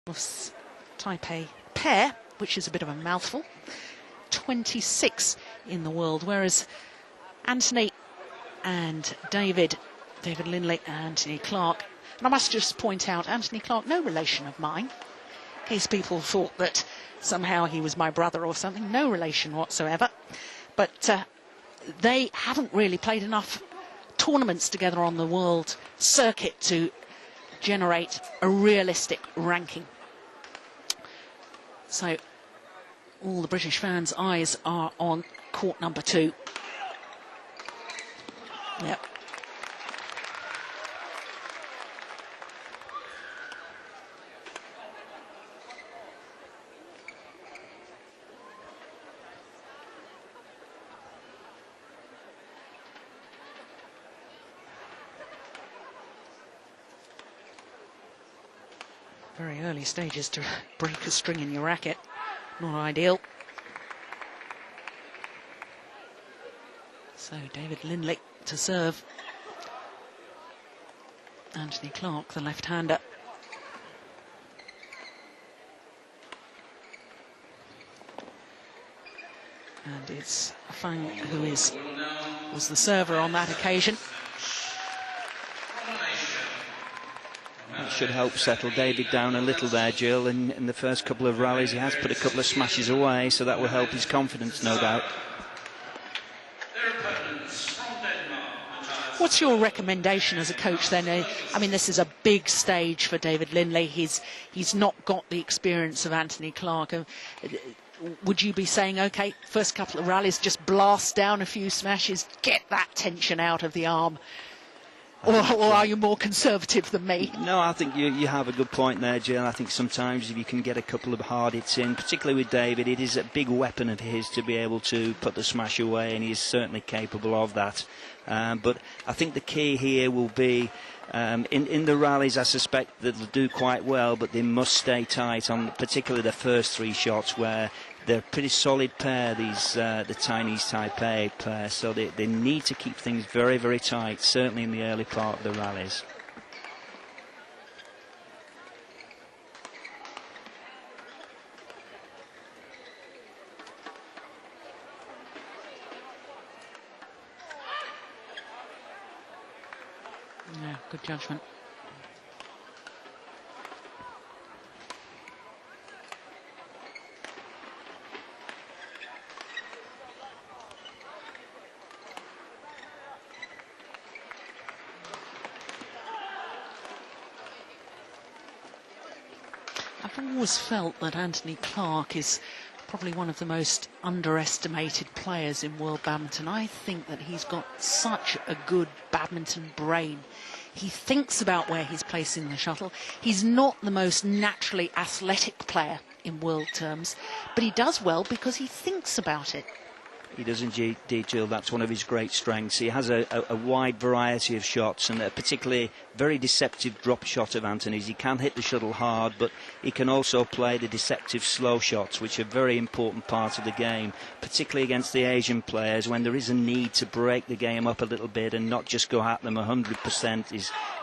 Taipei pair, which is a bit of a mouthful. 26 in the world, whereas Anthony and David Lindley and Anthony Clark. And I must just point out, Anthony Clark, no relation of mine. In case people thought that somehow he was my brother or something, no relation whatsoever. But they haven't really played enough tournaments together on the world circuit to generate a realistic ranking. So all the British fans' eyes are on court number 2. Yep. Very early stages to break a string in your racket. Not ideal. So David Lindley to serve. Anthony Clark, the left-hander. And it's Fang who was the server on that occasion. That should help settle David down a little there, Jill. In the first couple of rallies, he has put a couple of smashes away, so that will help his confidence, no doubt. What's your recommendation as a coach then? I mean, this is a big stage for David Lindley. He's not got the experience of Anthony Clark. Would you be saying, OK, first couple of rallies, just blast down a few smashes, get that tension out of the arm? Or are you more conservative than me? No, I think you have a good point there, Jill. I think sometimes if you can get a couple of hard hits in, particularly with David, it is a big weapon of his to be able to put the smash away, and he is certainly capable of that. But I think the key here will be, in the rallies, I suspect that they'll do quite well, but they must stay tight on particularly the first 3 shots, where they're a pretty solid pair, these the Chinese Taipei pair, so they need to keep things very, very tight, certainly in the early part of the rallies. Yeah, good judgment. I've always felt that Anthony Clark is probably one of the most underestimated players in world badminton. I think that he's got such a good badminton brain. He thinks about where he's placing the shuttle. He's not the most naturally athletic player in world terms, but he does well because he thinks about it. He does indeed, Jill. That's one of his great strengths. He has a wide variety of shots, and a particularly very deceptive drop shot of Anthony's. He can hit the shuttle hard, but he can also play the deceptive slow shots, which are a very important part of the game, particularly against the Asian players, when there is a need to break the game up a little bit and not just go at them 100%,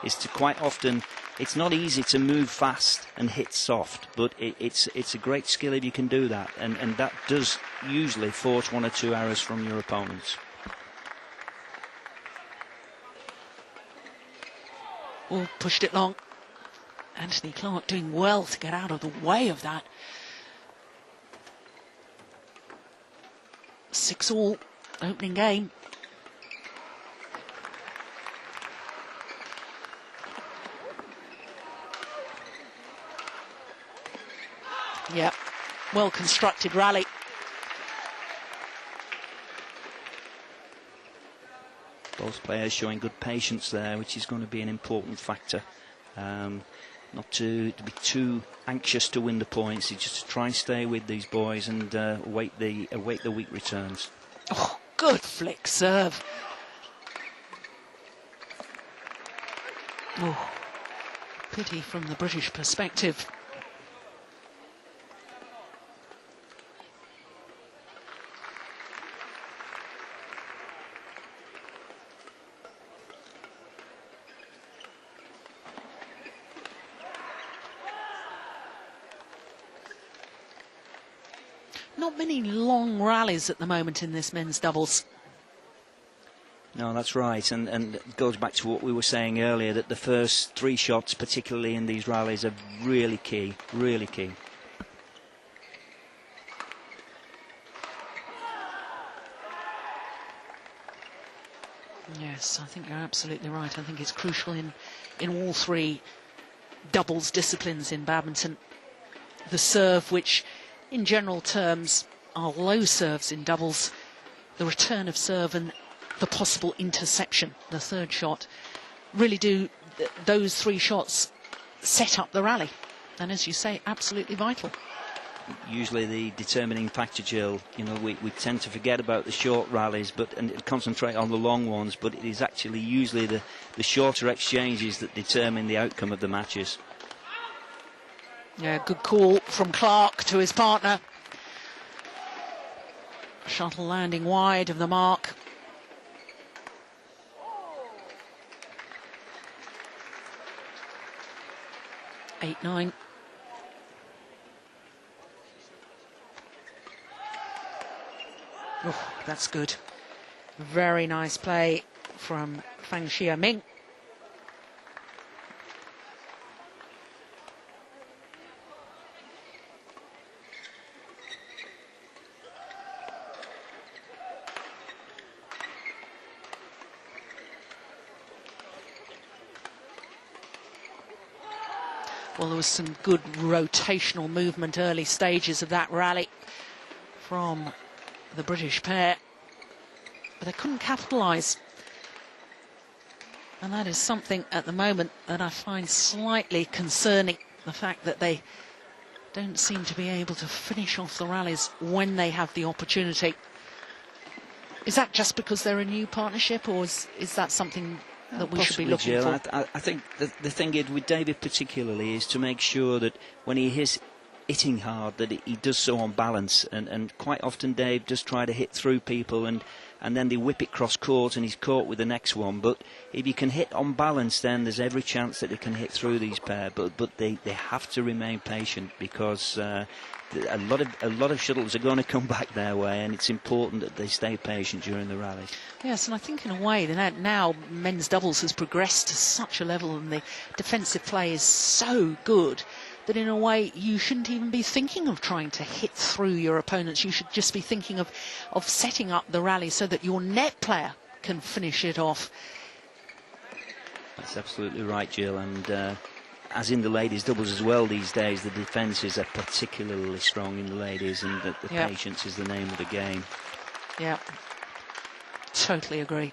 is to quite often... It's not easy to move fast and hit soft, but it's a great skill if you can do that, and that does usually force 1 or 2 errors from your opponents. Oh, pushed it long. Anthony Clark doing well to get out of the way of that. 6-all, opening game. Yeah, well-constructed rally. Both players showing good patience there, which is going to be an important factor. Not to be too anxious to win the points, just to try and stay with these boys and await the weak returns. Oh, good flick serve. Oh, pity from the British perspective. not many long rallies at the moment in this men's doubles. No, that's right, and it goes back to what we were saying earlier, that the first 3 shots, particularly in these rallies, are really key, really key. Yes, I think you're absolutely right. I think it's crucial in all 3 doubles disciplines in badminton. The serve, which in general terms are low serves in doubles, the return of serve and the possible interception, the 3rd shot, really do those 3 shots set up the rally. And as you say, absolutely vital. Usually the determining factor, Jill. You know, we tend to forget about the short rallies and concentrate on the long ones, but it is actually usually the shorter exchanges that determine the outcome of the matches. Yeah, good call from Clark to his partner. Shuttle landing wide of the mark. Eight, 9. Oh, that's good. Very nice play from Fang Chieh-min. Well, there was some good rotational movement early stages of that rally from the British pair, but they couldn't capitalise. And that is something at the moment that I find slightly concerning, the fact that they don't seem to be able to finish off the rallies when they have the opportunity. Is that just because they're a new partnership, or is that something that we should be looking Jill, for? I think the thing is with David particularly is to make sure that when he is hitting hard, that he does so on balance, and quite often Dave does try to hit through people, and then they whip it cross court and he's caught with the next one. But if you can hit on balance, then there's every chance that he can hit through these pair. But they have to remain patient, because a lot of shuttles are going to come back their way, and it's important that they stay patient during the rally. Yes, and I think in a way that now men's doubles has progressed to such a level, and the defensive play is so good that in a way you shouldn't even be thinking of trying to hit through your opponents. You should just be thinking of setting up the rally so that your net player can finish it off. That's absolutely right, Jill, and as in the ladies' doubles as well these days, the defences are particularly strong in the ladies, and the patience is the name of the game. Yeah, totally agree.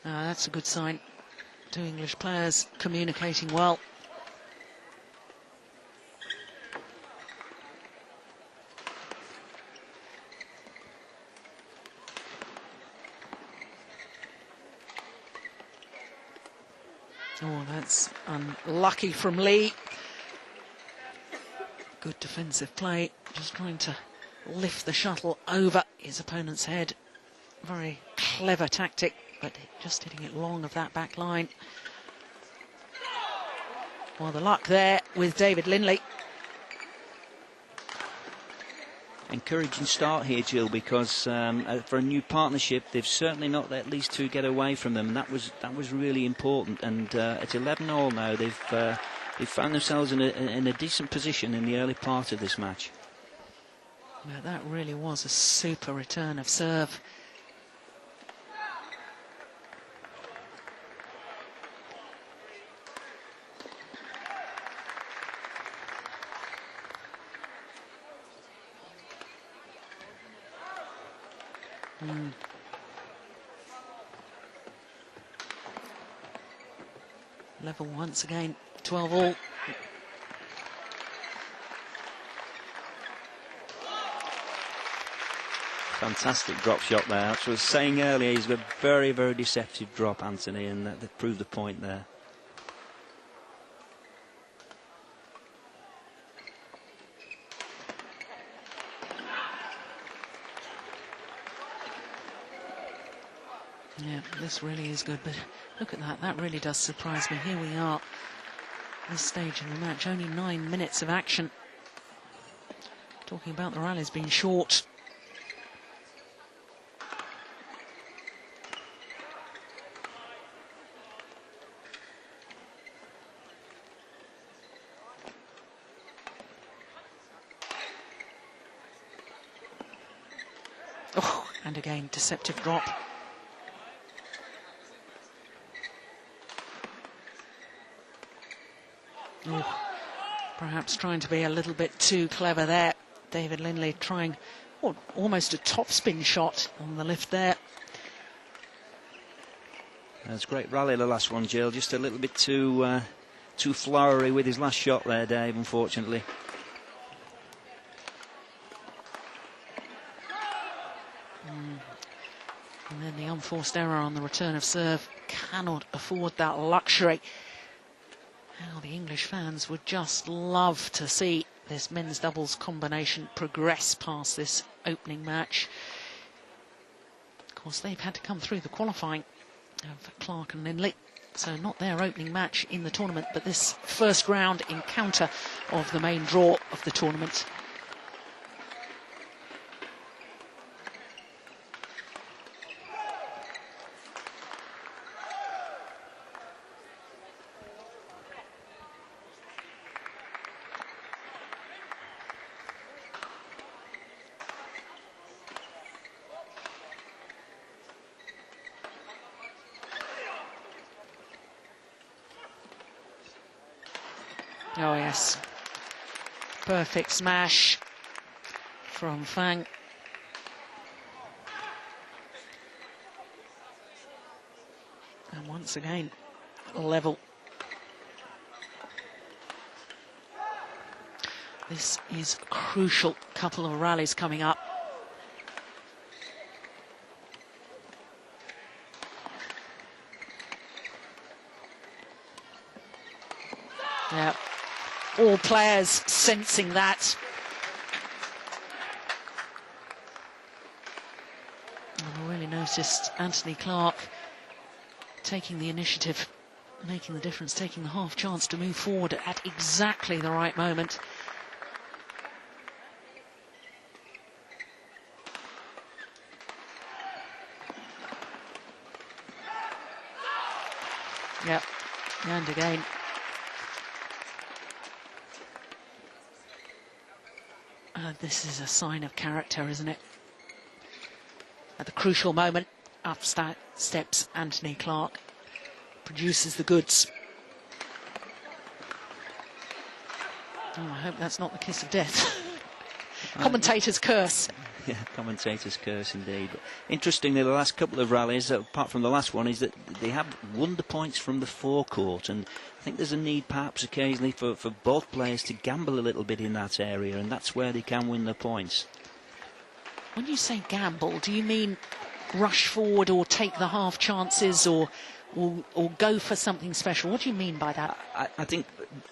That's a good sign. 2 English players communicating well. Oh, that's unlucky from Lee. Good defensive play, just trying to lift the shuttle over his opponent's head. Very clever tactic, but just hitting it long of that back line. Well, the luck there with David Lindley. Encouraging start here, Jill, because for a new partnership, they've certainly not let these two get away from them. That was really important. And at 11-all now, they've found themselves in a decent position in the early part of this match. Well, that really was a super return of serve. Level once again, 12-all. Fantastic drop shot there. As I was saying earlier, he's got a very, very deceptive drop, Anthony, and they proved the point there. Yeah, this really is good, but look at that. That really does surprise me. Here we are, this stage in the match, only 9 minutes of action. Talking about the rallies being short. Oh, and again, deceptive drop. Oh, perhaps trying to be a little bit too clever there. David Lindley trying almost a topspin shot on the lift there. That's a great rally, the last one, Jill. Just a little bit too flowery with his last shot there, Dave, unfortunately. And then the unforced error on the return of serve. Cannot afford that luxury. Now the English fans would just love to see this men's doubles combination progress past this opening match. Of course, they've had to come through the qualifying of Clark and Lindley, so not their opening match in the tournament, but this first round encounter of the main draw of the tournament. Oh yes, perfect smash from Fang. And once again, level. This is a crucial couple of rallies coming up. Yeah. All players sensing that. And I really noticed Anthony Clark taking the initiative, making the difference, taking the half chance to move forward at exactly the right moment. Yep, and again. This is a sign of character, isn't it? At the crucial moment, up steps Anthony Clark, produces the goods. Oh, I hope that's not the kiss of death. Commentator's curse. Yeah, commentator's curse indeed. But interestingly, the last couple of rallies, apart from the last one, is that they have won the points from the forecourt, and I think there's a need perhaps occasionally for both players to gamble a little bit in that area, and that's where they can win the points. When you say gamble, do you mean rush forward or take the half chances or go for something special? What do you mean by that? I think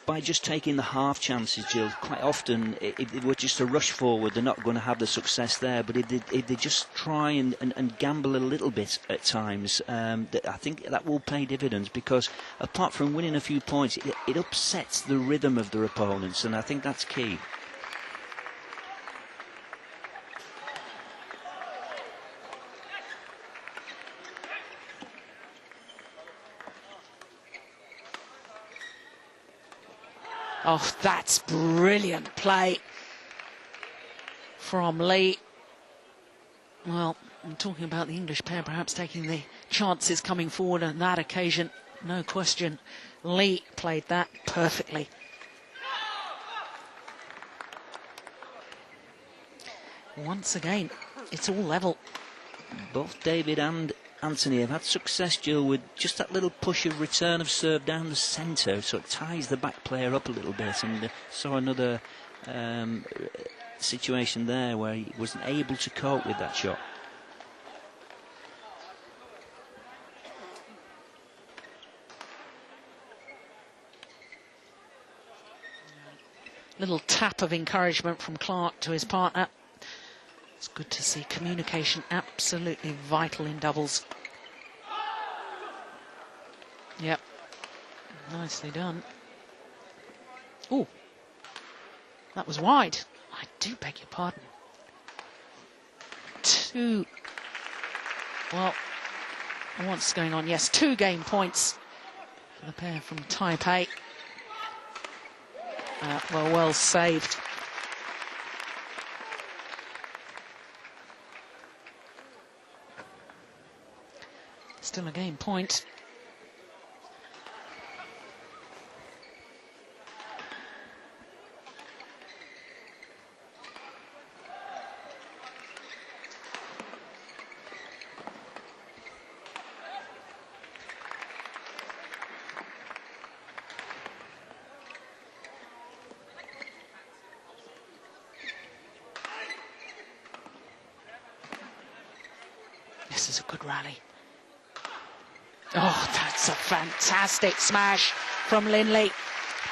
by just taking the half chances, Jill, quite often if they were just to rush forward, they're not going to have the success there. But if they just try and gamble a little bit at times, I think that will pay dividends, because apart from winning a few points, it upsets the rhythm of their opponents, and I think that's key. Oh, that's brilliant play from Lee. Well, I'm talking about the English pair perhaps taking the chances coming forward on that occasion. No question. Lee played that perfectly. Once again, it's all level. Both David and Anthony have had success, Jill, with just that little push of return of serve down the centre, so it ties the back player up a little bit, and saw another situation there where he wasn't able to cope with that shot. Little tap of encouragement from Clark to his partner. It's good to see communication absolutely vital in doubles. Yep. Nicely done. Oh, that was wide. I do beg your pardon. Well, what's going on? Yes, 2 game points for the pair from Taipei. Well saved. Still a game point. This is a good rally. Oh, that's a fantastic smash from Lindley.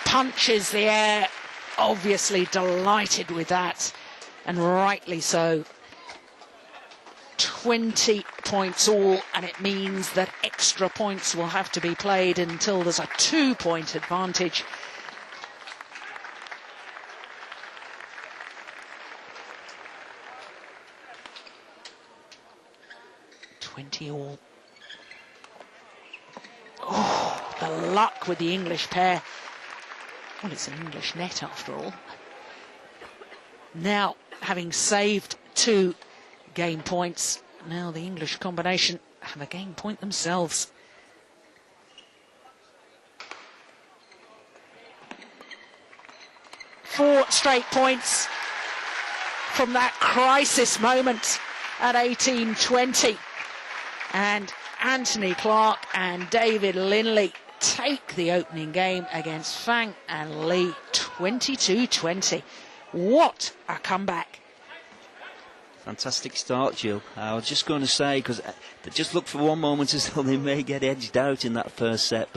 Punches the air. Obviously delighted with that, and rightly so. 20 points all, and it means that extra points will have to be played until there's a 2-point advantage. All. Oh, the luck with the English pair. Well, it's an English net after all. Now, having saved 2 game points, now the English combination have a game point themselves. Four straight points from that crisis moment at 18-20. And Anthony Clark and David Lindley take the opening game against Fang and Lee, 22-20. What a comeback. Fantastic start, Jill. I was just going to say, because they just looked for one moment as though they may get edged out in that first set,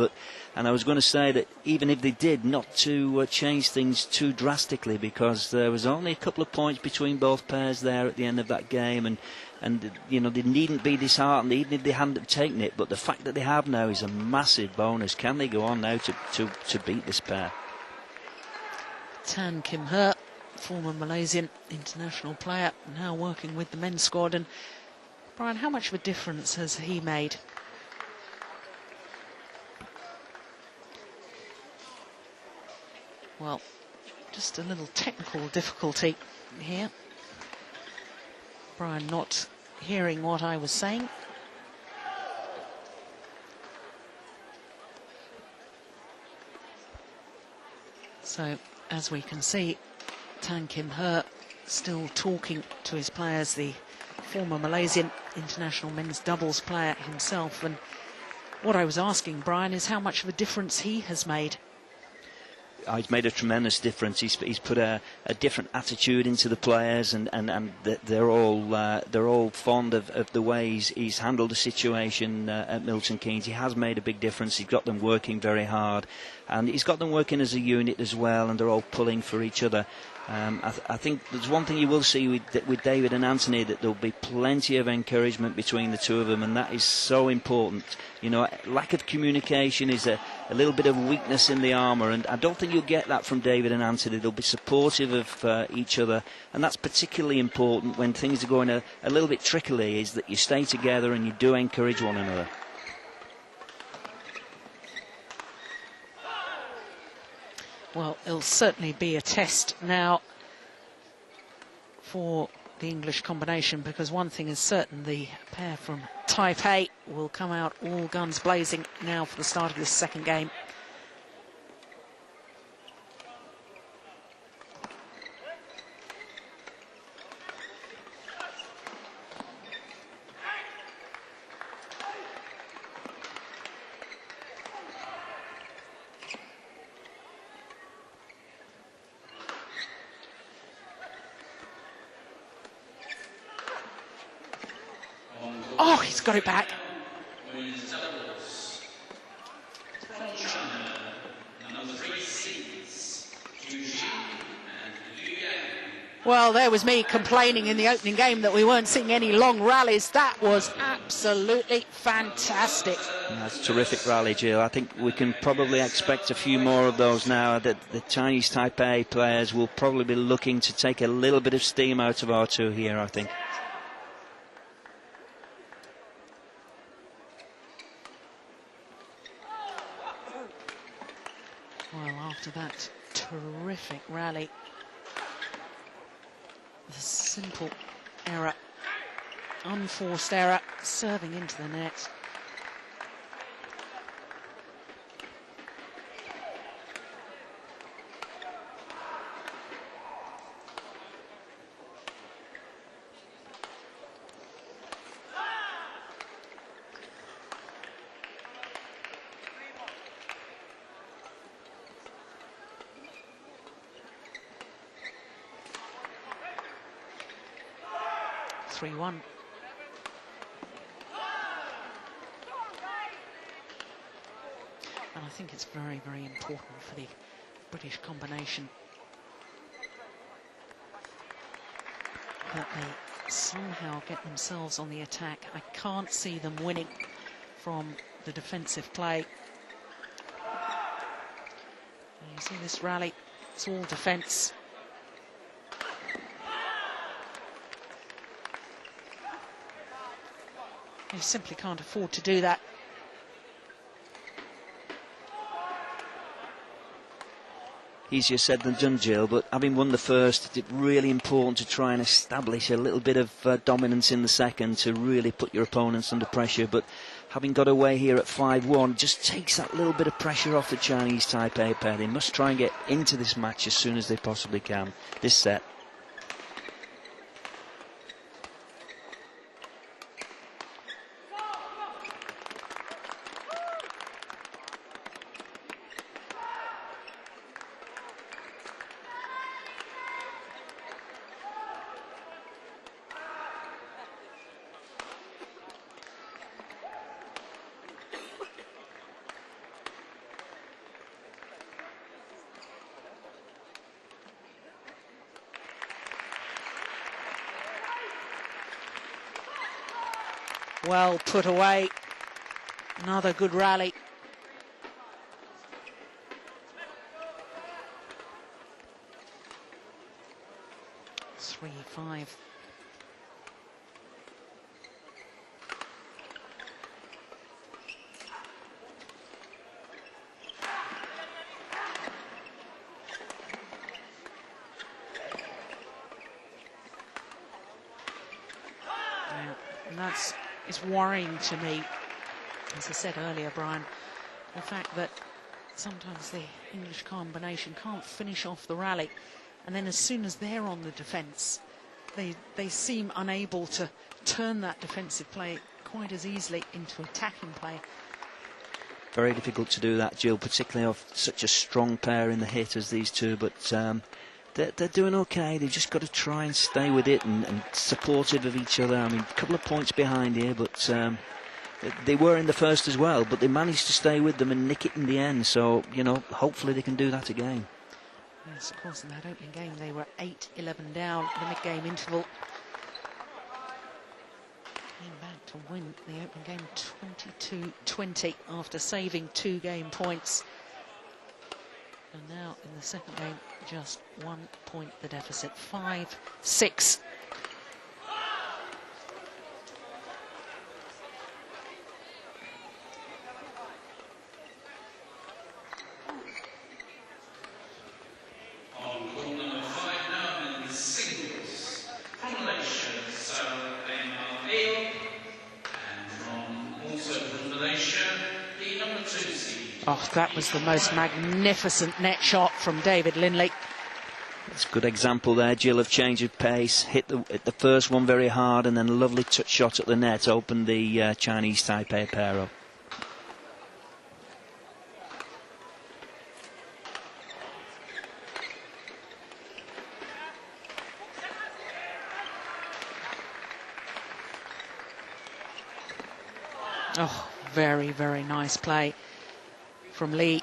and I was going to say that even if they did, not to change things too drastically, because there was only a couple of points between both pairs there at the end of that game, and you know, they needn't be disheartened even if they hadn't taken it, but the fact that they have now is a massive bonus. Can they go on now to beat this pair? Tan Kim He, former Malaysian international player, now working with the men's squad. And Brian, how much of a difference has he made? Well, just a little technical difficulty here. Brian not hearing what I was saying. So, as we can see, Tan Kim He still talking to his players, the former Malaysian international men's doubles player himself. And what I was asking Brian is how much of a difference he has made. He's made a tremendous difference. He's put a different attitude into the players, and they're all fond of the way he's handled the situation at Milton Keynes. He has made a big difference. He's got them working very hard, and he's got them working as a unit as well, and they're all pulling for each other. I think there's one thing you will see with David and Anthony, that there'll be plenty of encouragement between the two of them, and that is so important. You know, lack of communication is a little bit of weakness in the armour, and I don't think you'll get that from David and Anthony. They'll be supportive of each other, and that's particularly important when things are going a little bit trickily, is that you stay together and you do encourage one another. Well, it'll certainly be a test now for the English combination, because one thing is certain, the pair from Taipei will come out all guns blazing now for the start of this second game. Oh, he's got it back. Well, there was me complaining in the opening game that we weren't seeing any long rallies. That was absolutely fantastic. That's a terrific rally, Jill. I think we can probably expect a few more of those now. That the Chinese Taipei players will probably be looking to take a little bit of steam out of R2 here, I think. Well, after that terrific rally, the simple error, unforced error, serving into the net. (3-1). And I think it's very, very important for the British combination that they somehow get themselves on the attack. I can't see them winning from the defensive play. And you see this rally, it's all defence. You simply can't afford to do that. Easier said than done, Jill, but having won the first, it's really important to try and establish a little bit of dominance in the second to really put your opponents under pressure. But having got away here at 5-1 just takes that little bit of pressure off the Chinese Taipei pair. They must try and get into this match as soon as they possibly can, this set. Well put away. Another good rally. Three, 5. And that's worrying to me, as I said earlier, Brian, the fact that sometimes the English combination can't finish off the rally, and then as soon as they're on the defence, they seem unable to turn that defensive play quite as easily into attacking play. Very difficult to do that, Jill, particularly of such a strong pair in the hit as these two, but they're doing okay. They've just got to try and stay with it and supportive of each other. I mean, a couple of points behind here, but they were in the first as well, but they managed to stay with them and nick it in the end. So, you know, hopefully they can do that again. Yes, of course, in that opening game they were 8-11 down at the mid-game interval. Came back to win the opening game 22-20 after saving 2 game points. And now in the second game, just 1 point the deficit, 5-6. On court number 5 now in the singles combination, so Malaysia, and from also from Malaysia, the number 2 seed. Oh, that was the most magnificent net shot from David Lindley. It's a good example there, Jill, of change of pace. Hit the first one very hard, and then a lovely touch shot at the net opened the Chinese Taipei pair up. Oh, very, very nice play from Lee.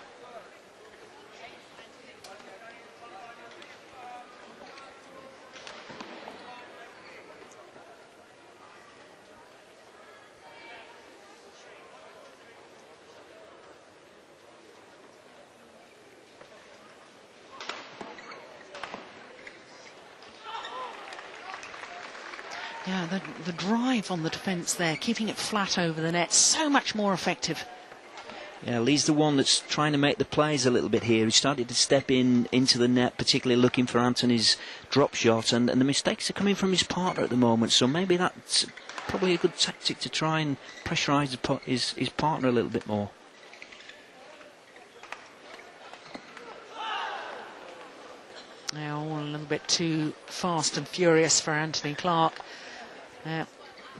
Yeah, the drive on the defence there, keeping it flat over the net, so much more effective. Yeah, Lee's the one that's trying to make the plays a little bit here. He started to step into the net, particularly looking for Anthony's drop shot, and the mistakes are coming from his partner at the moment, so maybe that's probably a good tactic to try and pressurise his partner a little bit more. Now all a little bit too fast and furious for Anthony Clark.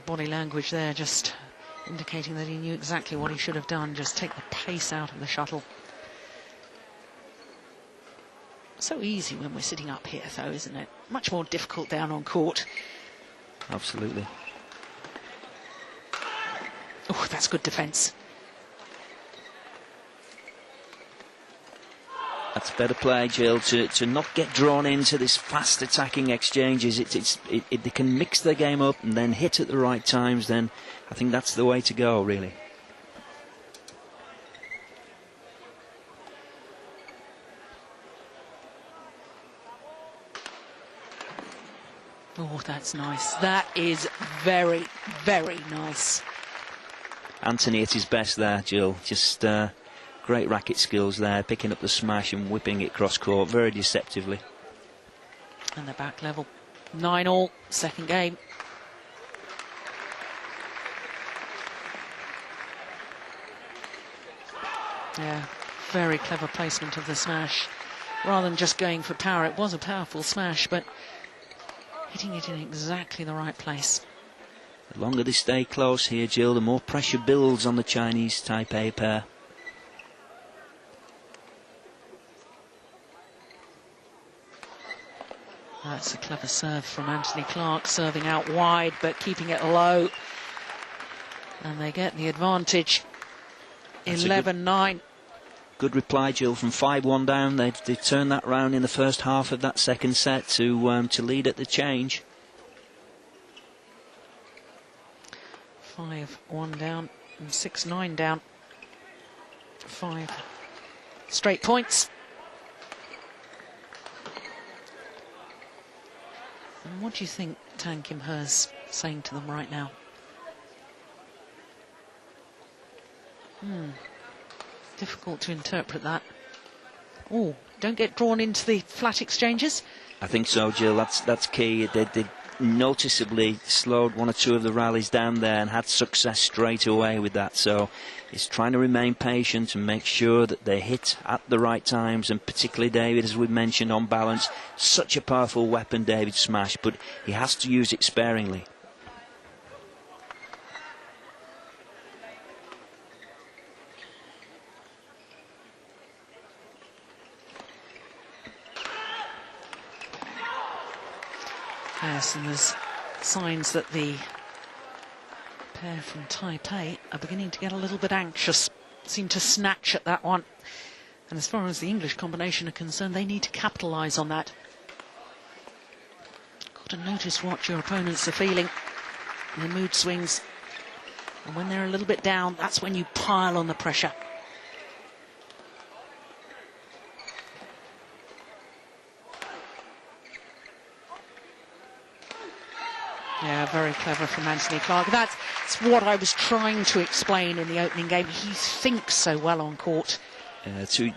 Body language there just indicating that he knew exactly what he should have done, just take the pace out of the shuttle. So easy when we're sitting up here though, isn't it? Much more difficult down on court. Absolutely. Oh, that's good defence. That's better play, Jill, to not get drawn into this fast attacking exchanges. They can mix their game up and then hit at the right times. Then I think that's the way to go, really. Oh, that's nice. That is very, very nice. Anthony at his best there, Jill. Just great racket skills there, picking up the smash and whipping it cross court very deceptively. And the back level. 9-all, second game. Yeah, very clever placement of the smash. Rather than just going for power, it was a powerful smash, but hitting it in exactly the right place. The longer they stay close here, Jill, the more pressure builds on the Chinese Taipei pair. That's a clever serve from Anthony Clark, serving out wide but keeping it low. And they get the advantage. 11-9. Good reply, Jill, from 5-1 down. They turned that round in the first half of that second set to lead at the change. 5-1 down and 6-9 down. 5 straight points. And what do you think Tang Kim He's saying to them right now? Difficult to interpret that. Oh, don't get drawn into the flat exchanges. I think so, Jill. That's key. They noticeably slowed one or two of the rallies down there and had success straight away with that. So he's trying to remain patient and make sure that they hit at the right times, and particularly David, as we mentioned, on balance. Such a powerful weapon, David's smash, but he has to use it sparingly. Yes, and there's signs that the pair from Taipei are beginning to get a little bit anxious, seem to snatch at that one. And as far as the English combination are concerned, they need to capitalise on that. Got to notice what your opponents are feeling, their mood swings. And when they're a little bit down, that's when you pile on the pressure. Yeah, very clever from Anthony Clark. That's what I was trying to explain in the opening game. He thinks so well on court.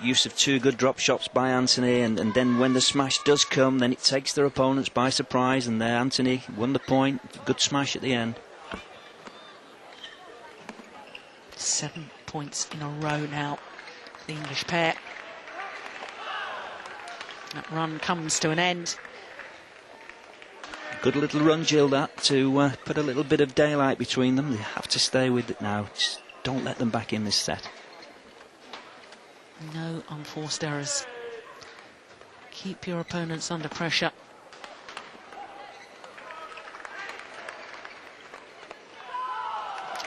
Use of two good drop shots by Anthony, and then when the smash does come, then it takes their opponents by surprise, and there Anthony won the point. Good smash at the end. 7 points in a row now for the English pair. That run comes to an end. Good little run, Jill, that, to put a little bit of daylight between them. They have to stay with it now. Just don't let them back in this set. No unforced errors. Keep your opponents under pressure.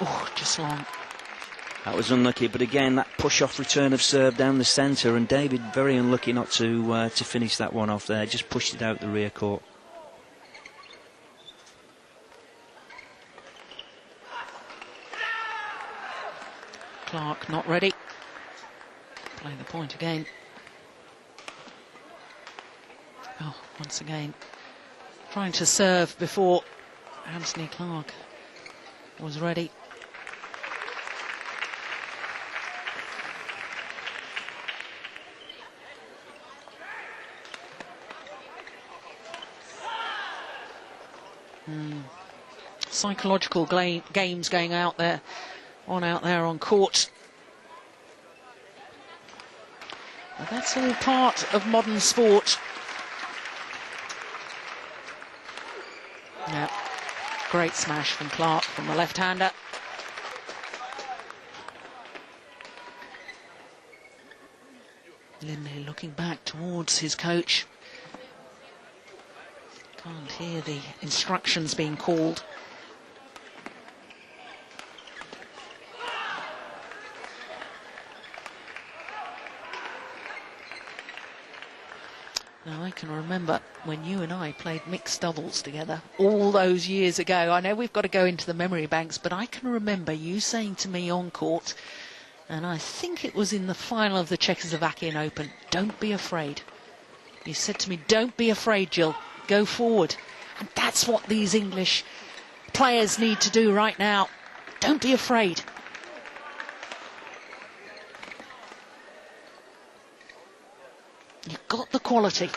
Oh, just long. That was unlucky, but again, that push-off return of serve down the centre, and David very unlucky not to finish that one off there. Just pushed it out the rear court. Clark not ready. Play the point again. Oh, once again, trying to serve before Anthony Clark was ready. Psychological games going out there on court. But that's all part of modern sport. Yeah, great smash from Clark from the left-hander. Lindley looking back towards his coach. Can't hear the instructions being called. Now, I can remember when you and I played mixed doubles together all those years ago. I know we've got to go into the memory banks, but I can remember you saying to me on court, and I think it was in the final of the Czechoslovakian Open, don't be afraid. You said to me, don't be afraid, Jill, go forward. And that's what these English players need to do right now. Don't be afraid. You've got the quality.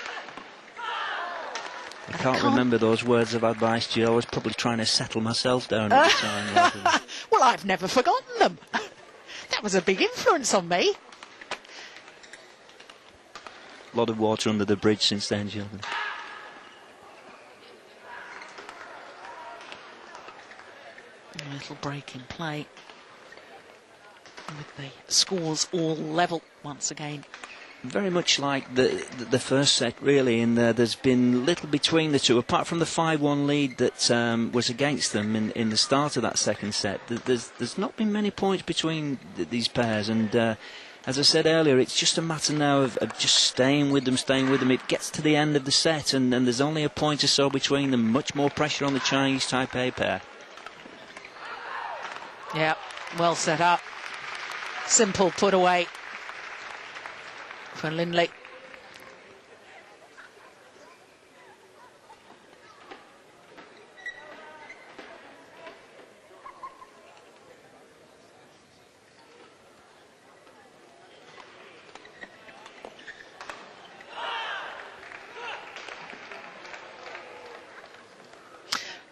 I can't remember those words of advice, Jill. I was probably trying to settle myself down at the time. Well, I've never forgotten them. That was a big influence on me. A lot of water under the bridge since then, Jill. A little break in play. With the scores all level once again. Very much like the first set, really, and there's been little between the two, apart from the 5-1 lead that was against them in the start of that second set. There's not been many points between these pairs, and as I said earlier, it's just a matter now of just staying with them. It gets to the end of the set, and there's only a point or so between them. Much more pressure on the Chinese Taipei pair. Yeah, well set up. Simple put away for Lindley.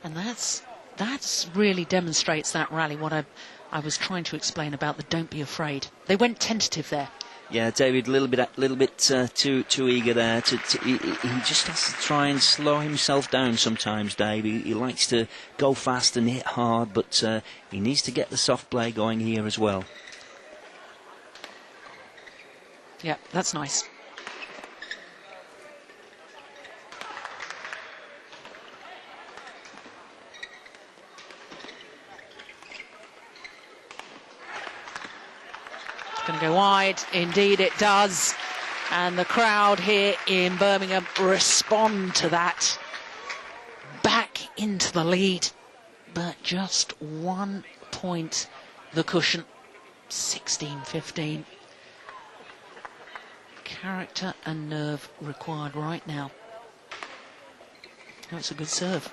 And that's really demonstrates that rally, what I was trying to explain about the don't be afraid. They went tentative there. Yeah, David, a little bit too eager there. He just has to try and slow himself down sometimes, Dave. He likes to go fast and hit hard, but he needs to get the soft play going here as well. Yeah, that's nice. Going to go wide, indeed it does, and the crowd here in Birmingham respond to that. Back into the lead, but just 1 point the cushion. 16-15. Character and nerve required right now. That's a good serve.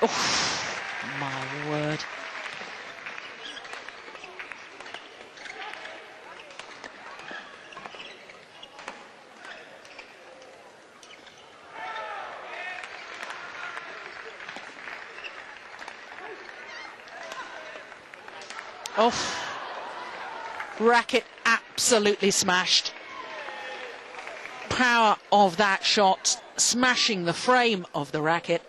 Oh, my word. Oh, racket absolutely smashed. Power of that shot, smashing the frame of the racket.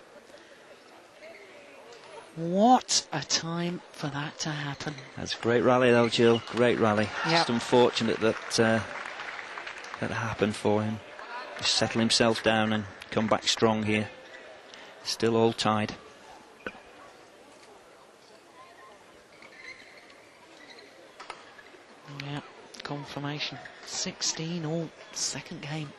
What a time for that to happen. That's a great rally though, Jill. Great rally. Yep. Just unfortunate that that happened for him. Just settle himself down and come back strong here. Still all tied. Yeah, confirmation. 16 all, second game.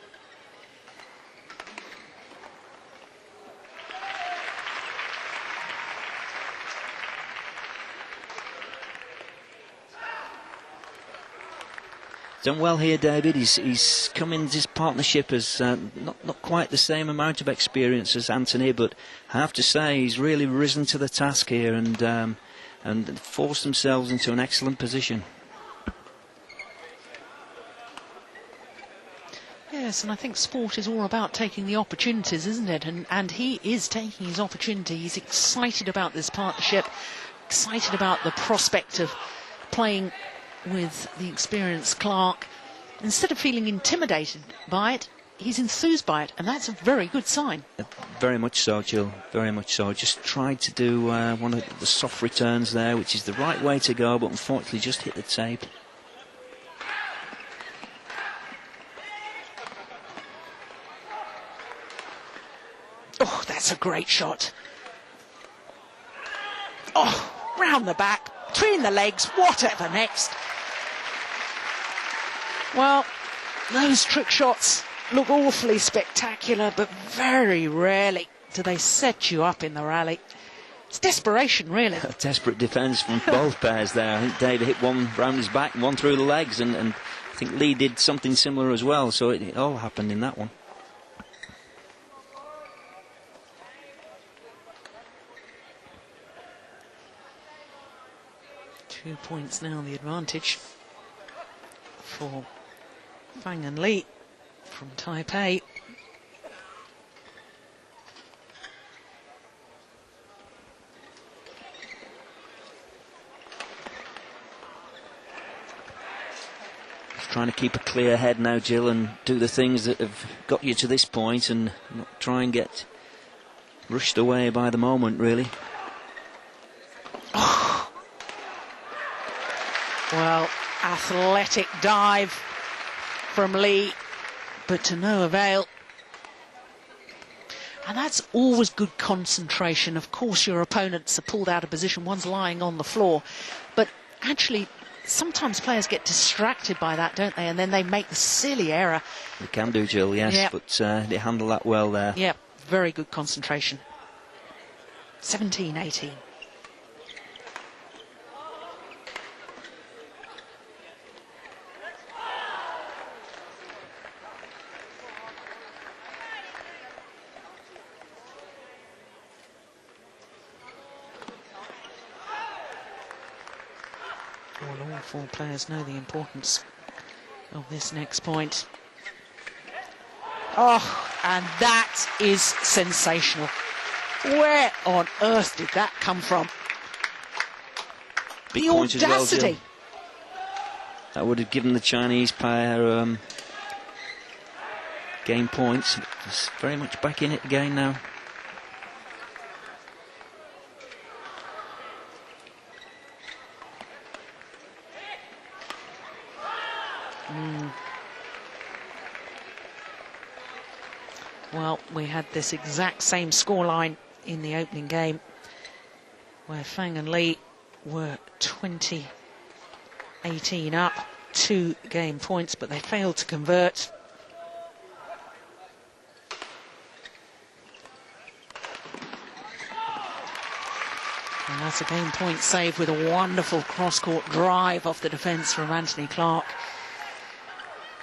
Done well here, David. He's come into his partnership as not quite the same amount of experience as Anthony, but I have to say he's really risen to the task here and forced themselves into an excellent position. Yes, and I think sport is all about taking the opportunities, isn't it? And he is taking his opportunity. He's excited about this partnership, excited about the prospect of playing with the experienced Clark. Instead of feeling intimidated by it, he's enthused by it, and that's a very good sign. Very much so, Jill, very much so. Just tried to do one of the soft returns there, which is the right way to go, but unfortunately just hit the tape. Oh, that's a great shot. Oh, round the back, between the legs, whatever next. Well, those trick shots look awfully spectacular, but very rarely do they set you up in the rally. It's desperation, really. A desperate defence from both pairs there. I think David hit one round his back and one through the legs, and I think Lee did something similar as well, so it all happened in that one. Two points now, the advantage for Fang and Lee from Taipei. Just trying to keep a clear head now, Jill, and do the things that have got you to this point and not try and get rushed away by the moment, really. Well, athletic dive from Lee, but to no avail. And that's always good concentration. Of course, your opponents are pulled out of position, one's lying on the floor. But actually, sometimes players get distracted by that, don't they? And then they make the silly error. They can do, Jill, yes, yep. But they handle that well there. Yeah, very good concentration. 17-18. Well, all four players know the importance of this next point. Oh, and that is sensational. Where on earth did that come from? Big The point audacity. as well, Jill. That would have given the Chinese pair game points. It's very much back in it again now. Well, we had this exact same scoreline in the opening game, where Fang and Lee were 20-18 up, 2 game points, but they failed to convert. And that's a game point save with a wonderful cross-court drive off the defence from Anthony Clark.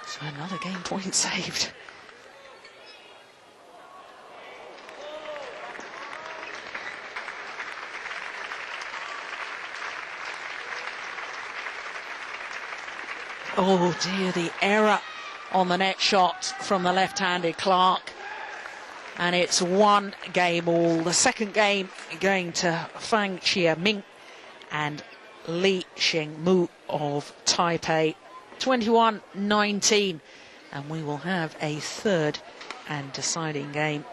So another game point saved. Oh dear, the error on the net shot from the left-handed Clark. And it's 1 game all. The second game going to Fang Chieh-min and Sheng-mu of Taipei. 21-19. And we will have a third and deciding game.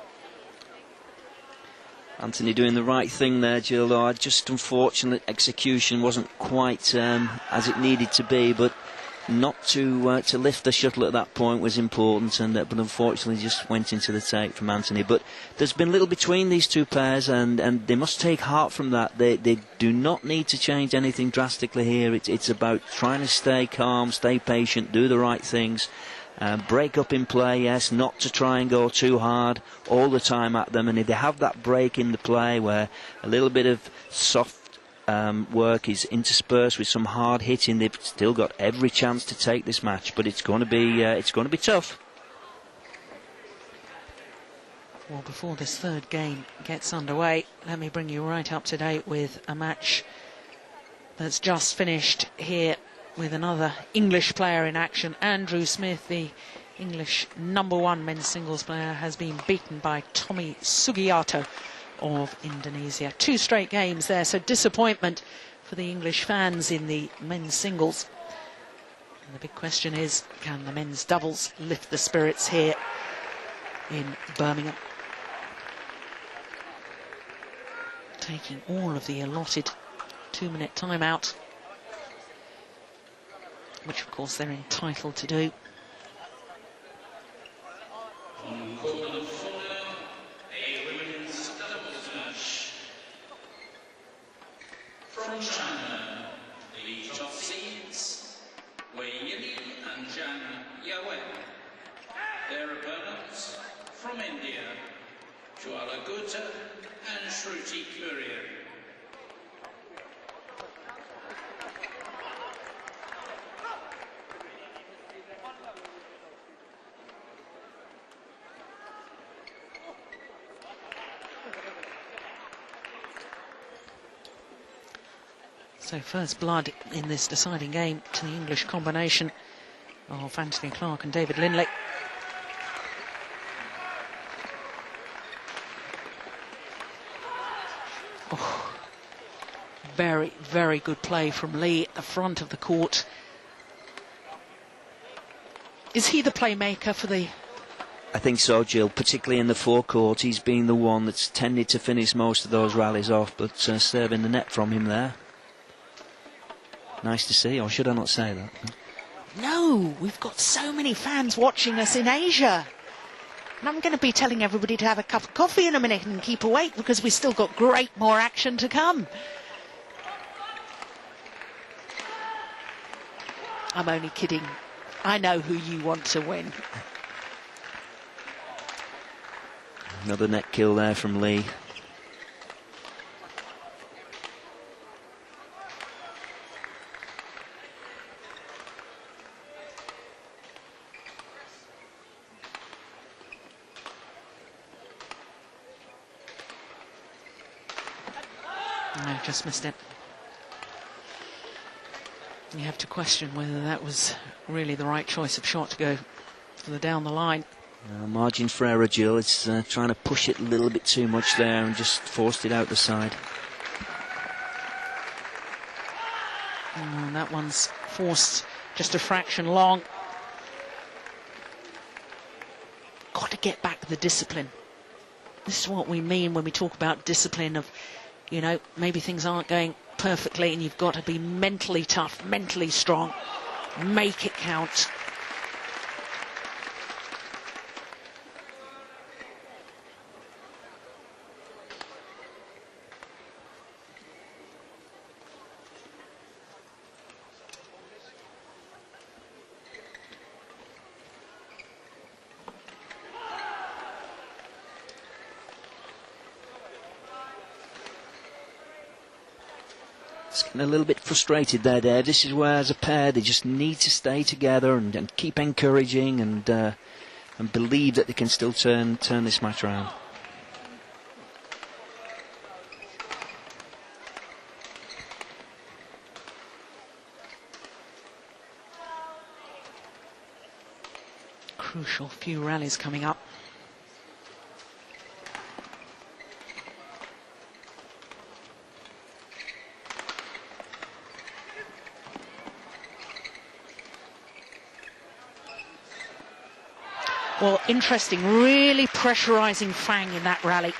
Anthony doing the right thing there, Jill, though. Just unfortunate execution wasn't quite as it needed to be, but not to lift the shuttle at that point was important, and but unfortunately just went into the take from Anthony. But there's been little between these two pairs, and they must take heart from that. They do not need to change anything drastically here. It's about trying to stay calm, stay patient, do the right things, break up in play, yes, not to try and go too hard all the time at them. And if they have that break in the play where a little bit of soft work is interspersed with some hard hitting. They've still got every chance to take this match, but it's going to be tough. Well, before this third game gets underway, let me bring you right up to date with a match that's just finished here with another English player in action. Andrew Smith, the English #1 men's singles player, has been beaten by Tommy Sugiarto of Indonesia. 2 straight games there, so disappointment for the English fans in the men's singles. And the big question is, can the men's doubles lift the spirits here in Birmingham? Taking all of the allotted 2-minute timeout, which of course they're entitled to do. From China, the top seeds, Wei Yili and Zhang Yawen. Their opponents, from India, Jwala Gutta and Shruti Courier. So first blood in this deciding game to the English combination of Anthony Clark and David Lindley. Oh, very, very good play from Lee at the front of the court. Is he the playmaker for the... I think so, Jill, particularly in the forecourt. He's been the one that's tended to finish most of those rallies off, but serving the net from him there. Nice to see, or should I not say that? No, we've got so many fans watching us in Asia. And I'm going to be telling everybody to have a cup of coffee in a minute and keep awake, because we've still got great more action to come. I'm only kidding. I know who you want to win. Another net kill there from Lee. No, just missed it. You have to question whether that was really the right choice of shot to go for the down the line. Margin for error, Jill. It's trying to push it a little bit too much there and just forced it out the side. And that one's forced just a fraction long. Got to get back the discipline. This is what we mean when we talk about discipline of, you know, maybe things aren't going perfectly and you've got to be mentally tough, mentally strong. Make it count. Getting a little bit frustrated there, Dave. This is where, as a pair, they just need to stay together and keep encouraging and believe that they can still turn this match around. Crucial few rallies coming up. Well, interesting, really pressurising Fang in that rally.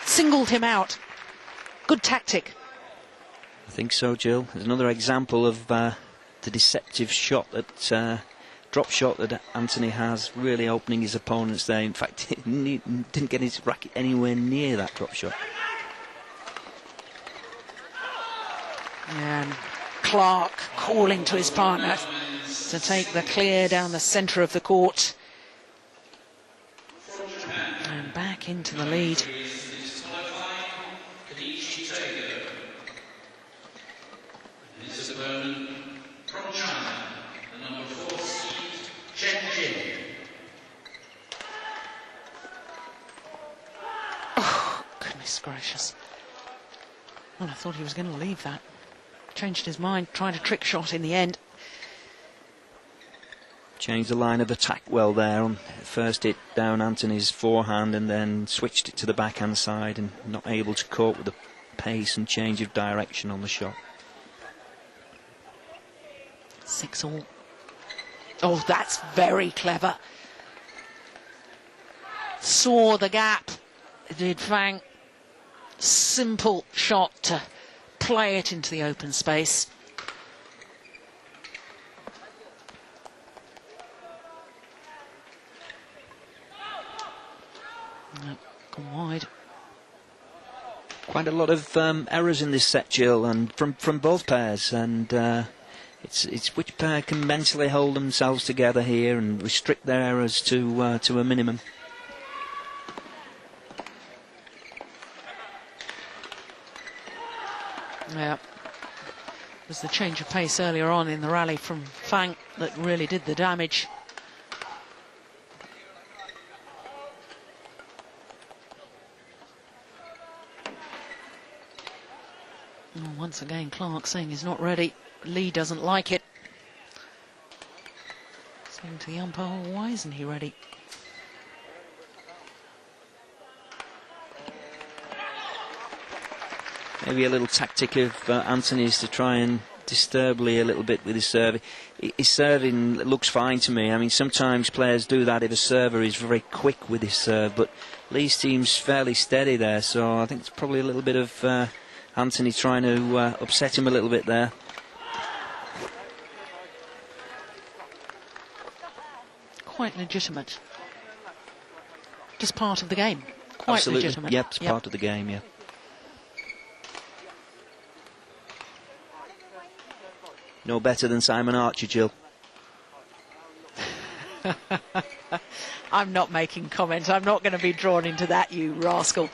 Singled him out. Good tactic. I think so, Jill. There's another example of the deceptive shot, that drop shot that Anthony has, really opening his opponents there. In fact, he didn't get his racket anywhere near that drop shot. And Clark calling to his partner to take the clear down the centre of the court. And back into the lead. opponent from China, the number 4 seed, Chieh-min. Oh, goodness gracious. Well, I thought he was going to leave that. Changed his mind, tried a trick shot in the end. Changed the line of attack well there. First hit down Anthony's forehand and then switched it to the backhand side, and not able to cope with the pace and change of direction on the shot. 6-all. Oh, that's very clever. Saw the gap, did Fang. Simple shot to play it into the open space. No, gone wide. Quite a lot of errors in this set, Jill, and from both pairs, and it's which pair can mentally hold themselves together here and restrict their errors to a minimum. Yeah, it was the change of pace earlier on in the rally from Fang that really did the damage. Oh, once again, Clark saying he's not ready. Lee doesn't like it. Saying to the umpire, oh, why isn't he ready? Maybe a little tactic of Anthony's to try and disturb Lee a little bit with his serving. His serving looks fine to me. I mean, sometimes players do that if a server is very quick with his serve, but Lee seems fairly steady there, so I think it's probably a little bit of Anthony trying to upset him a little bit there. Quite legitimate. Just part of the game. Quite Absolutely. legitimate. Yep, it's part of the game, yeah. No better than Simon Archer, Jill. I'm not making comment. I'm not going to be drawn into that, you rascal.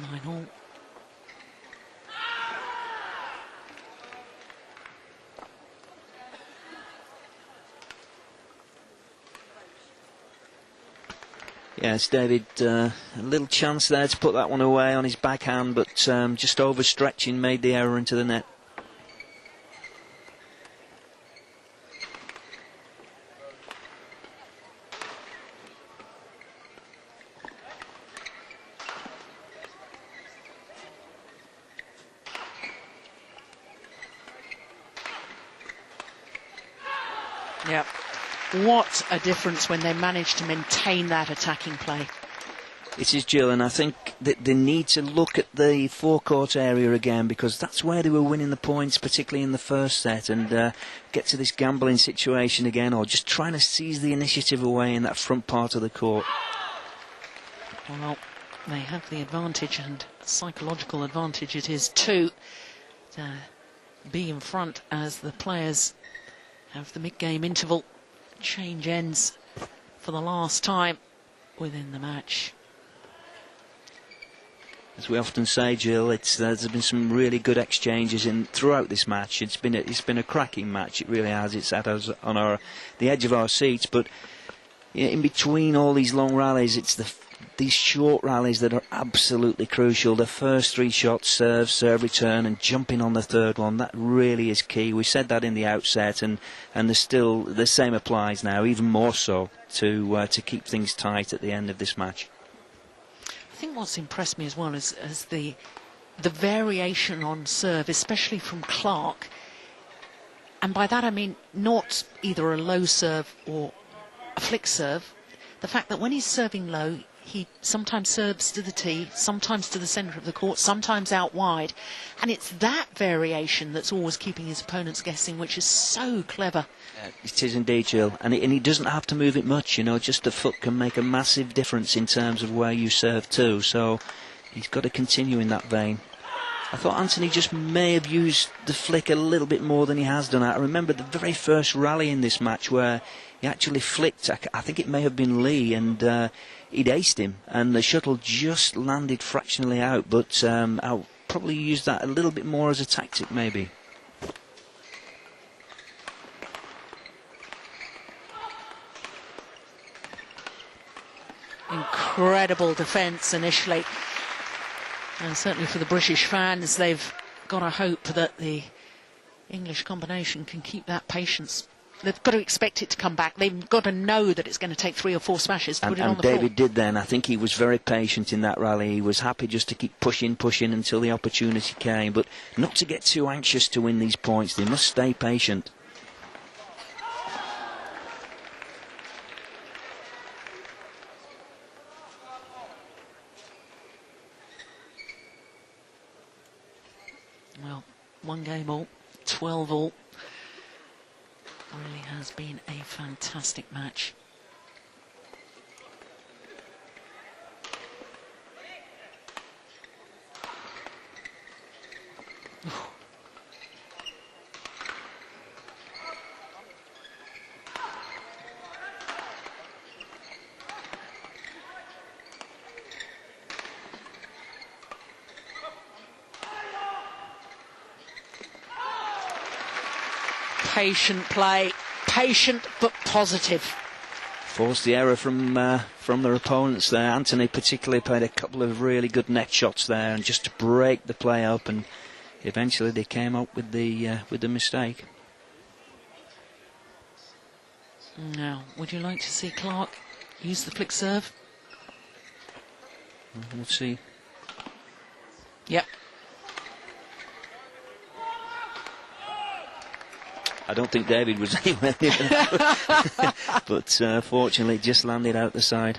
Nine all. Yes, David, a little chance there to put that one away on his backhand, but just overstretching made the error into the net. Yep. What a difference when they manage to maintain that attacking play. It is, Jill, and I think that they need to look at the forecourt area again, because that's where they were winning the points, particularly in the first set, and get to this gambling situation again, or just trying to seize the initiative away in that front part of the court. Well, they have the advantage, and psychological advantage it is too, to be in front as the players have the mid-game interval. Change ends for the last time within the match. As we often say, Jill, there's been some really good exchanges throughout this match. It's been a cracking match. It really has. It's at us on the edge of our seats, but in between all these long rallies, it's these short rallies that are absolutely crucial. The first three shots, serve, return, and jumping on the third one, that really is key. We said that in the outset, and there's still the same applies now, even more so, to keep things tight at the end of this match. I think what's impressed me as well is the variation on serve, especially from Clark. And by that I mean not either a low serve or a flick serve. The fact that when he's serving low, he sometimes serves to the tee, sometimes to the centre of the court, sometimes out wide. And it's that variation that's always keeping his opponents guessing, which is so clever. It is indeed, Jill. And he doesn't have to move it much, you know, just a foot can make a massive difference in terms of where you serve to. So he's got to continue in that vein. I thought Anthony just may have used the flick a little bit more than he has done. I remember the very first rally in this match where he actually flicked, I think it may have been Lee, and he'd aced him, and the shuttle just landed fractionally out, but I'll probably use that a little bit more as a tactic, maybe. Incredible defence initially, and certainly for the British fans, they've got to hope that the English combination can keep that patience. They've got to expect it to come back. They've got to know that it's going to take 3 or 4 smashes to put it on the floor. And David did then. I think he was very patient in that rally. He was happy just to keep pushing until the opportunity came, but not to get too anxious to win these points. They must stay patient. Well, 1 game all, 12 all. Really has been a fantastic match. Patient play, patient but positive. Forced the error from their opponents there. Anthony particularly played a couple of really good net shots there, and just to break the play up, and eventually they came up with the mistake. Now, would you like to see Clark use the flick serve? We'll see. Yep. I don't think David was anywhere near that. But fortunately, it just landed out the side.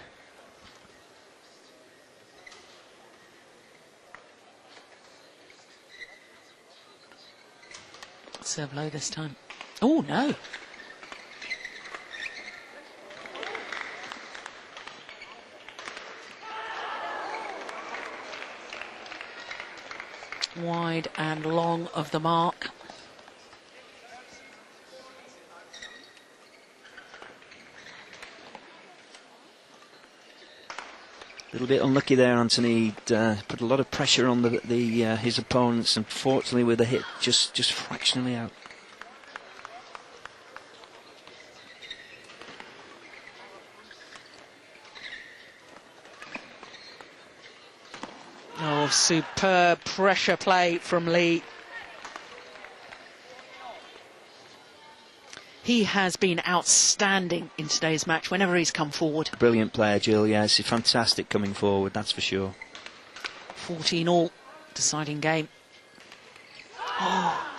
Serve low this time. Oh, no. Wide and long of the mark. A little bit unlucky there, Anthony. Put a lot of pressure on his opponents, and fortunately with a hit just fractionally out. Oh, superb pressure play from Lee. He has been outstanding in today's match whenever he's come forward. Brilliant player, Jill. Yes, he's fantastic coming forward, that's for sure. 14 all, deciding game. Oh,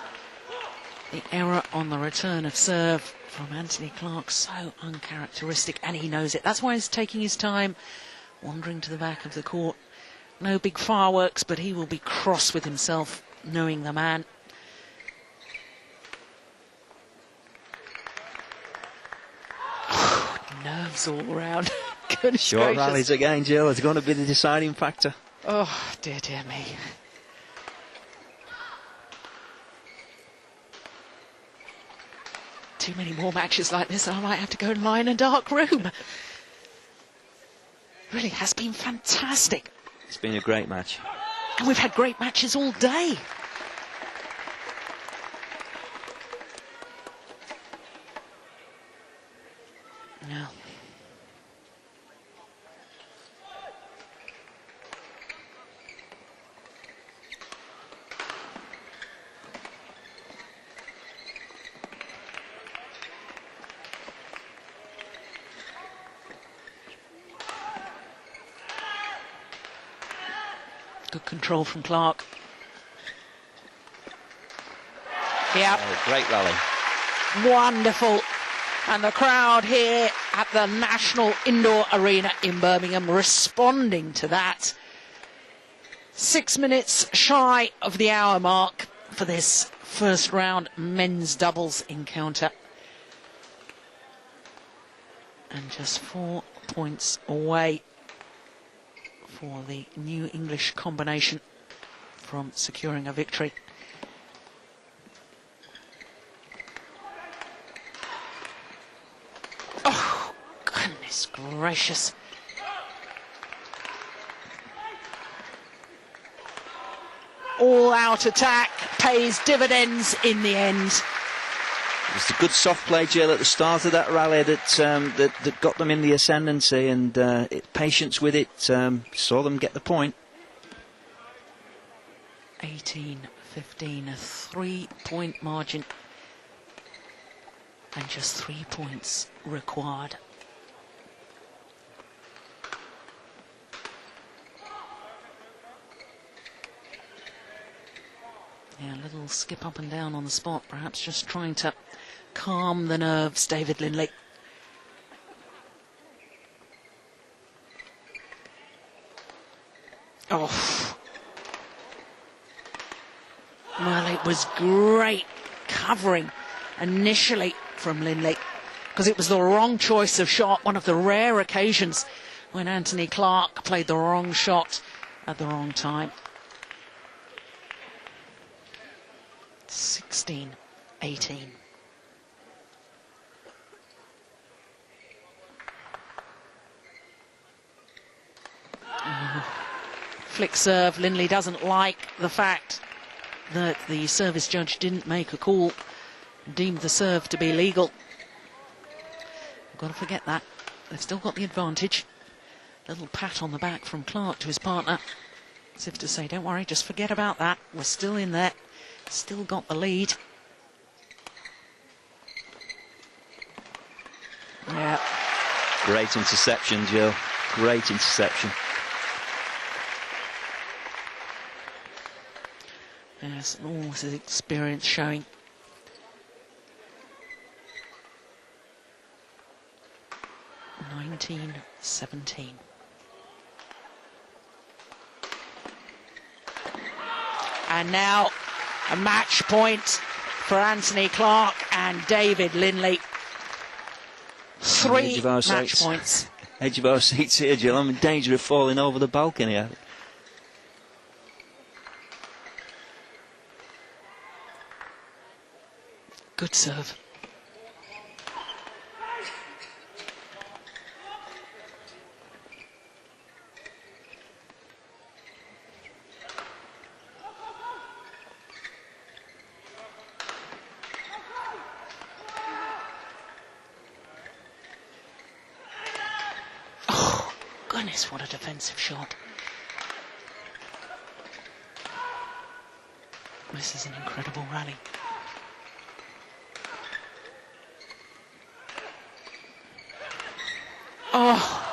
the error on the return of serve from Anthony Clark, so uncharacteristic, and he knows it. That's why he's taking his time, wandering to the back of the court. No big fireworks, but he will be cross with himself, knowing the man. Nerves all around. Goodness Short gracious. rallies again, Jill. It's going to be the deciding factor. Oh, dear, dear me. Too many more matches like this, I might have to go and lie in a dark room. Really has been fantastic. It's been a great match. And we've had great matches all day. No. Good control from Clark. Yeah. Oh, great rally. Wonderful. And the crowd here at the National Indoor Arena in Birmingham responding to that. 6 minutes shy of the hour mark for this first round men's doubles encounter. And just 4 points away for the new English combination from securing a victory. Oh, goodness gracious. All-out attack pays dividends in the end. It was the good soft play, Jill, at the start of that rally that got them in the ascendancy, and patience with it saw them get the point. 18-15, a 3-point margin, and just 3 points required. Yeah, a little skip up and down on the spot, perhaps just trying to calm the nerves, David Lindley. Oh. Well, it was great covering initially from Lindley, because it was the wrong choice of shot, one of the rare occasions when Anthony Clark played the wrong shot at the wrong time. 16-18. Flick serve. Lindley doesn't like the fact that the service judge didn't make a call, deemed the serve to be legal. I've got to forget that. They've still got the advantage. Little pat on the back from Clark to his partner, as if to say, don't worry, just forget about that. We're still in there. Still got the lead. Yeah. Great interception, Jill. Great interception. Yes, all his experience showing. (19-17). And now a match point for Anthony Clark and David Lindley. 3 match points. Edge of our seats here, Jill. I'm in danger of falling over the balcony here. Good serve. Oh, goodness, what a defensive shot. This is an incredible rally. Oh,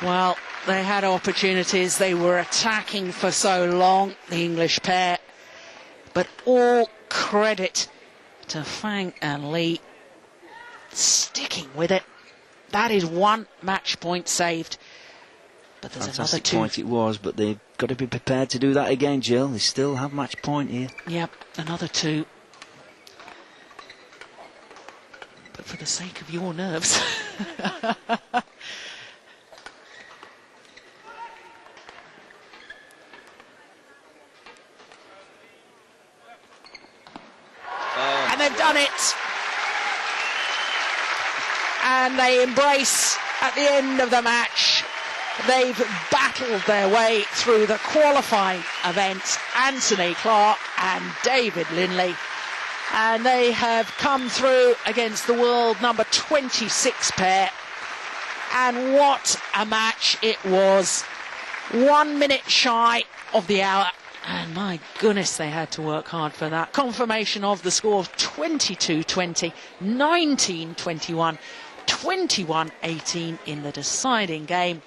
well, they had opportunities. They were attacking for so long, the English pair. But all credit to Fang and Lee sticking with it. That is 1 match point saved. But there's fantastic another 2. Point it was, but they've got to be prepared to do that again, Jill. They still have match point here. Yep, another 2. But for the sake of your nerves. And they've done it. And they embrace at the end of the match. They've battled their way through the qualifying event, Anthony Clark and David Lindley. And they have come through against the world number 26 pair. And what a match it was. 1 minute shy of the hour. And my goodness, they had to work hard for that. Confirmation of the score of 22-20, 19-21, 21-18 in the deciding game.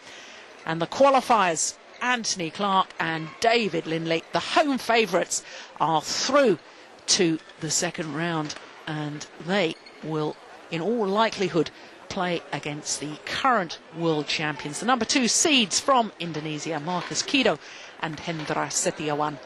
And the qualifiers, Anthony Clark and David Lindley, the home favourites, are through to the second round, and they will in all likelihood play against the current world champions, the number 2 seeds from Indonesia, Marcus Kido and Hendra Setiawan,